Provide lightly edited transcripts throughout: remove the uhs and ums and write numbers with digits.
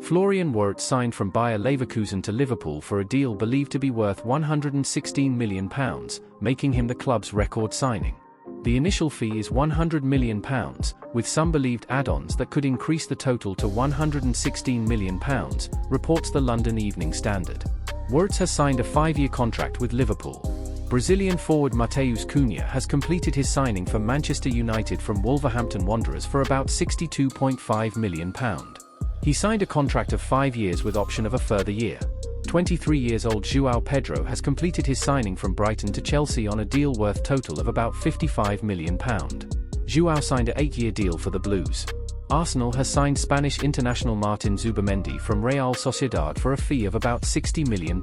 Florian Wirtz signed from Bayer Leverkusen to Liverpool for a deal believed to be worth £116 million, making him the club's record signing. The initial fee is £100 million, with some believed add-ons that could increase the total to £116 million, reports the London Evening Standard. Wirtz has signed a 5-year contract with Liverpool. Brazilian forward Matheus Cunha has completed his signing for Manchester United from Wolverhampton Wanderers for about £62.5 million. He signed a contract of 5 years with option of a further year. 23 years old João Pedro has completed his signing from Brighton to Chelsea on a deal worth total of about £55 million. João signed a 8-year deal for the Blues. Arsenal has signed Spanish international Martin Zubimendi from Real Sociedad for a fee of about £60 million.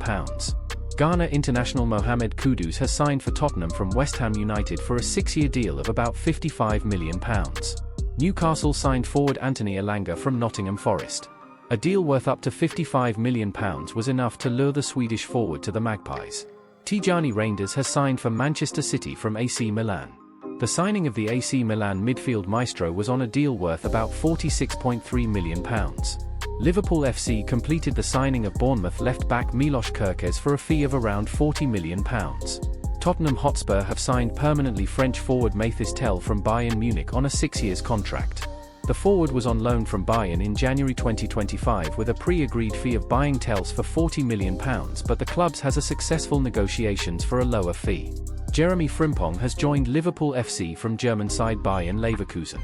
Ghana international Mohamed Kudus has signed for Tottenham from West Ham United for a 6-year deal of about £55 million. Newcastle signed forward Anthony Elanga from Nottingham Forest. A deal worth up to £55 million was enough to lure the Swedish forward to the Magpies. Tijani Reinders has signed for Manchester City from AC Milan. The signing of the AC Milan midfield maestro was on a deal worth about £46.3 million. Liverpool FC completed the signing of Bournemouth left-back Milos Kerkez for a fee of around £40 million. Tottenham Hotspur have signed permanently French forward Mathys Tel from Bayern Munich on a 6-year contract. The forward was on loan from Bayern in January 2025 with a pre-agreed fee of buying Tels for £40 million, but the clubs has a successful negotiations for a lower fee. Jeremy Frimpong has joined Liverpool FC from German side Bayern Leverkusen.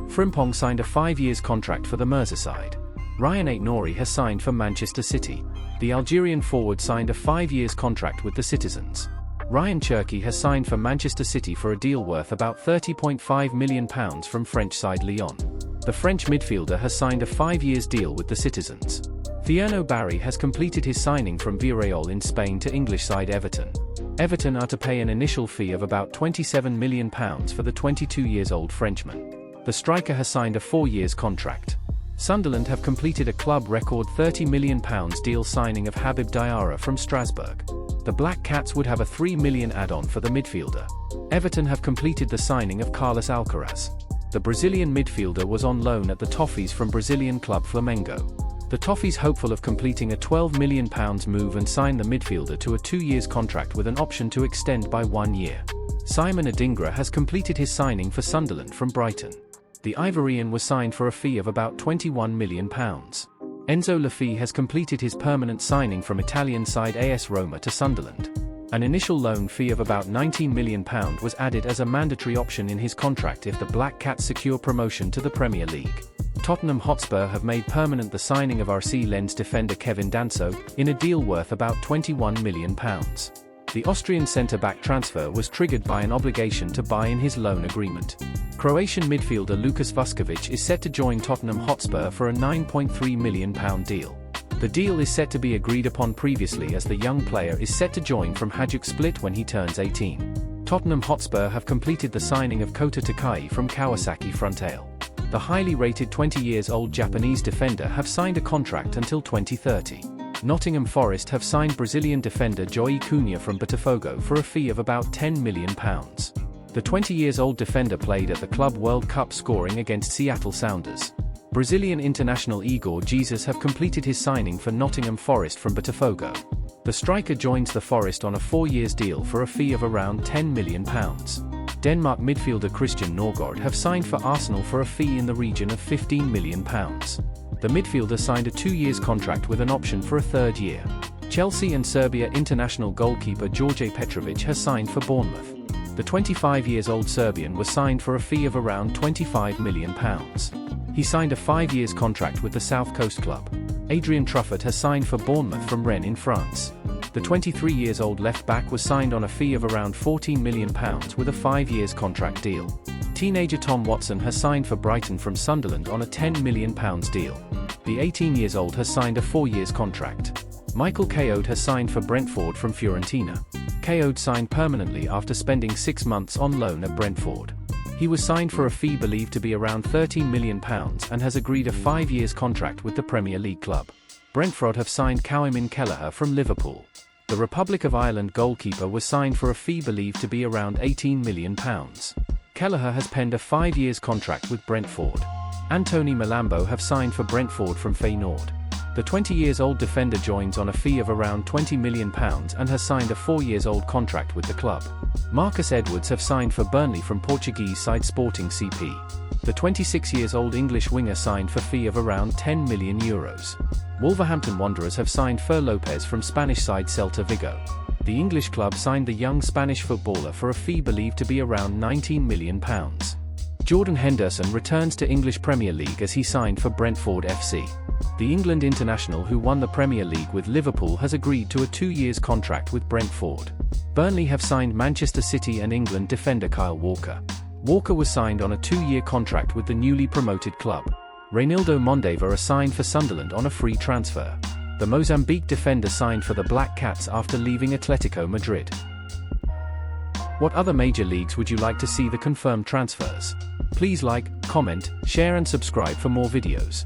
Frimpong signed a 5-year contract for the Merseyside. Ryan Aït-Nouri has signed for Manchester City. The Algerian forward signed a 5-year contract with the Citizens. Ryan Cherki has signed for Manchester City for a deal worth about £30.5 million from French side Lyon. The French midfielder has signed a 5-year deal with the Citizens. Thierno Barry has completed his signing from Villarreal in Spain to English side Everton. Everton are to pay an initial fee of about £27 million for the 22-year-old Frenchman. The striker has signed a 4-year contract. Sunderland have completed a club record £30 million deal signing of Habib Diarra from Strasbourg. The Black Cats would have a £3 million add-on for the midfielder. Everton have completed the signing of Carlos Alcaraz. The Brazilian midfielder was on loan at the Toffees from Brazilian club Flamengo. The Toffees hopeful of completing a £12 million move and sign the midfielder to a 2-year contract with an option to extend by 1 year. Simon Adingra has completed his signing for Sunderland from Brighton. The Ivorian was signed for a fee of about £21 million. Enzo Laffi has completed his permanent signing from Italian side AS Roma to Sunderland. An initial loan fee of about £19 million was added as a mandatory option in his contract if the Black Cats secure promotion to the Premier League. Tottenham Hotspur have made permanent the signing of RC Lens defender Kevin Danso, in a deal worth about £21 million. The Austrian centre-back transfer was triggered by an obligation to buy in his loan agreement. Croatian midfielder Lukas Vuskovic is set to join Tottenham Hotspur for a £9.3 million deal. The deal is set to be agreed upon previously as the young player is set to join from Hajduk Split when he turns 18. Tottenham Hotspur have completed the signing of Kota Takai from Kawasaki Frontale. The highly rated 20-year-old Japanese defender have signed a contract until 2030. Nottingham Forest have signed Brazilian defender Joey Cunha from Botafogo for a fee of about £10 million. The 20-year-old defender played at the Club World Cup scoring against Seattle Sounders. Brazilian international Igor Jesus have completed his signing for Nottingham Forest from Botafogo. The striker joins the Forest on a 4-year deal for a fee of around £10 million. Denmark midfielder Christian Norgård have signed for Arsenal for a fee in the region of £15 million. The midfielder signed a 2-year contract with an option for a 3rd year. Chelsea and Serbia international goalkeeper Đorđe Petrovic has signed for Bournemouth. The 25-year-old Serbian was signed for a fee of around £25 million. He signed a 5-year contract with the South Coast club. Adrian Truffert has signed for Bournemouth from Rennes in France. The 23-year-old left-back was signed on a fee of around £14 million with a 5-year contract deal. Teenager Tom Watson has signed for Brighton from Sunderland on a £10 million deal. The 18-year-old has signed a 4-year contract. Michael Keown has signed for Brentford from Fiorentina. Keown signed permanently after spending 6 months on loan at Brentford. He was signed for a fee believed to be around £13 million and has agreed a 5-year contract with the Premier League club. Brentford have signed Coimin Kelleher from Liverpool. The Republic of Ireland goalkeeper was signed for a fee believed to be around £18 million. Kelleher has penned a 5-year contract with Brentford. Anthony Malambo have signed for Brentford from Feyenoord. The 20-year-old defender joins on a fee of around £20 million and has signed a 4-year-old contract with the club. Marcus Edwards have signed for Burnley from Portuguese side Sporting CP. The 26-year-old English winger signed for fee of around €10 million. Wolverhampton Wanderers have signed Fer Lopez from Spanish side Celta Vigo. The English club signed the young Spanish footballer for a fee believed to be around £19 million. Jordan Henderson returns to English Premier League as he signed for Brentford FC. The England international who won the Premier League with Liverpool has agreed to a 2-year contract with Brentford. Burnley have signed Manchester City and England defender Kyle Walker. Walker was signed on a 2-year contract with the newly promoted club. Reinildo Mondeva are signed for Sunderland on a free transfer. The Mozambique defender signed for the Black Cats after leaving Atletico Madrid. What other major leagues would you like to see the confirmed transfers? Please like, comment, share and subscribe for more videos.